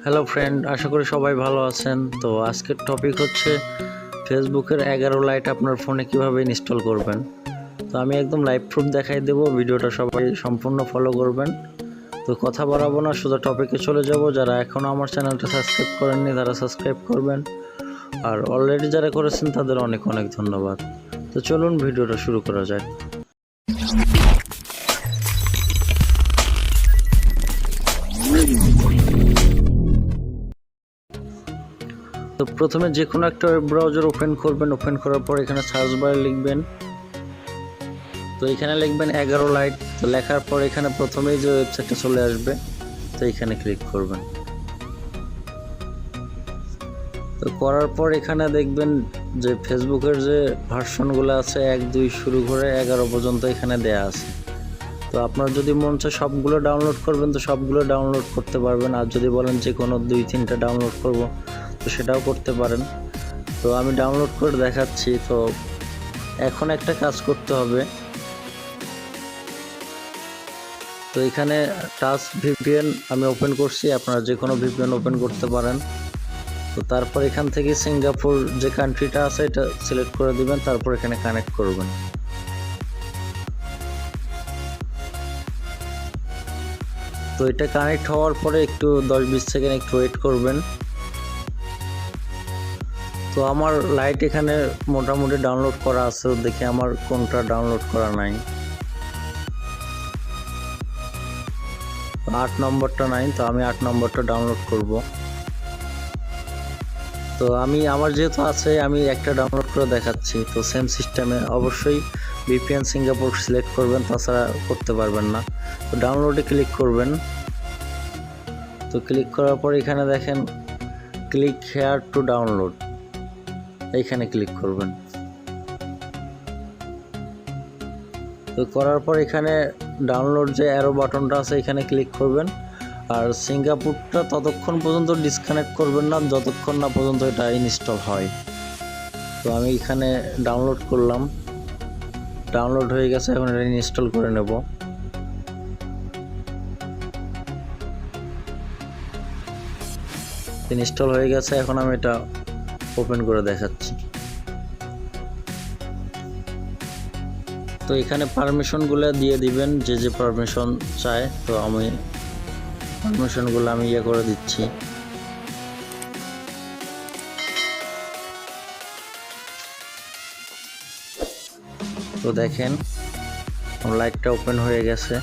Hello friend, আশা করি সবাই ভালো আছেন। তো আজকের টপিক হচ্ছে ফেসবুকের 11 লাইট আপনার ফোনে কিভাবে ইনস্টল করবেন। তো আমি একদম লাইভ প্রুফ দেখাই দেব, ভিডিওটা সবাই সম্পূর্ণ ফলো করবেন। তো কথা বাড়াবো না, শুধু টপিকে চলে যাব। যারা এখনও আমার চ্যানেলটা সাবস্ক্রাইব করেননি তারা সাবস্ক্রাইব করবেন, আর অলরেডি যারা করেছেন তাদের অনেক অনেক ধন্যবাদ। তো চলুন ভিডিওটা শুরু করা যায়। তো প্রথমে যে কোনো একটা ওয়েব ব্রাউজার ওপেন করবেন। ওপেন করার পর এখানে সার্চ বারে লিখবেন, তো এখানে লিখবেন 11 লাইট। তো লেখার পর এখানে প্রথমেই যে ওয়েবসাইটটা চলে আসবে, তো এখানে ক্লিক করবেন। তো করার পর এখানে দেখবেন যে ফেসবুকের যে ভার্সনগুলো আছে 1, 2 শুরু করে 11 পর্যন্ত এখানে দেয়া আছে। তো আপনার যদি মন চায় সবগুলো ডাউনলোড করবেন তো সবগুলো ডাউনলোড করতে পারবেন, আর যদি বলেন যে কোনো 2-3টা ডাউনলোড করব তো সেটাও করতে পারেন। তো আমি ডাউনলোড করে দেখাচ্ছি। তো এখন একটা কাজ করতে হবে। তো এখানে টাচ ভিপিএন আমি ওপেন করছি, আপনারা যে কোনো ভিপিএন ওপেন করতে পারেন। তো তারপর এখান থেকে সিঙ্গাপুর যে কান্ট্রিটা আছে এটা সিলেক্ট করে দিবেন, তারপর এখানে কানেক্ট করবেন। তো এটা কানেক্ট হওয়ার পরে একটু 10-20 সেকেন্ড একটু ওয়েট করবেন। তো আমার লাইট এখানে মোটামুটি ডাউনলোড করা আছে, দেখে আমার কোনটা ডাউনলোড করা নাই। 8 নম্বরটা নাই, তো আমি 8 নম্বরটা ডাউনলোড করব। তো আমার যেহেতু আছে আমি একটা ডাউনলোড করে দেখাচ্ছি। তো সেম সিস্টেমে অবশ্যই ভিপিএন সিঙ্গাপুর সিলেক্ট করবেন, তাছাড়া করতে পারবেন না। তো ডাউনলোডে ক্লিক করবেন। তো ক্লিক করার পর এখানে দেখেন ক্লিক হেয়ার টু ডাউনলোড, এইখানে ক্লিক করবেন। তো করার পর এখানে ডাউনলোড যে অ্যারো বাটনটা আছে এখানে ক্লিক করবেন, আর সিঙ্গাপুরটা ততক্ষণ পর্যন্ত ডিসকানেক্ট করবেন না যতক্ষণ না পর্যন্ত এটা ইনস্টল হয়। তো আমি এখানে ডাউনলোড করলাম, ডাউনলোড হয়ে গেছে, এখন এটা ইনস্টল করে নেব। ইনস্টল হয়ে গেছে, এখন আমি এটা ওপেন করে দেখাচ্ছি। তো এখানে পারমিশনগুলো দিয়ে দিবেন, যে যে পারমিশন চায়। তো আমি পারমিশনগুলো ইয়ে করে দিচ্ছি। তো দেখেন লাইটটা ওপেন হয়ে গেছে।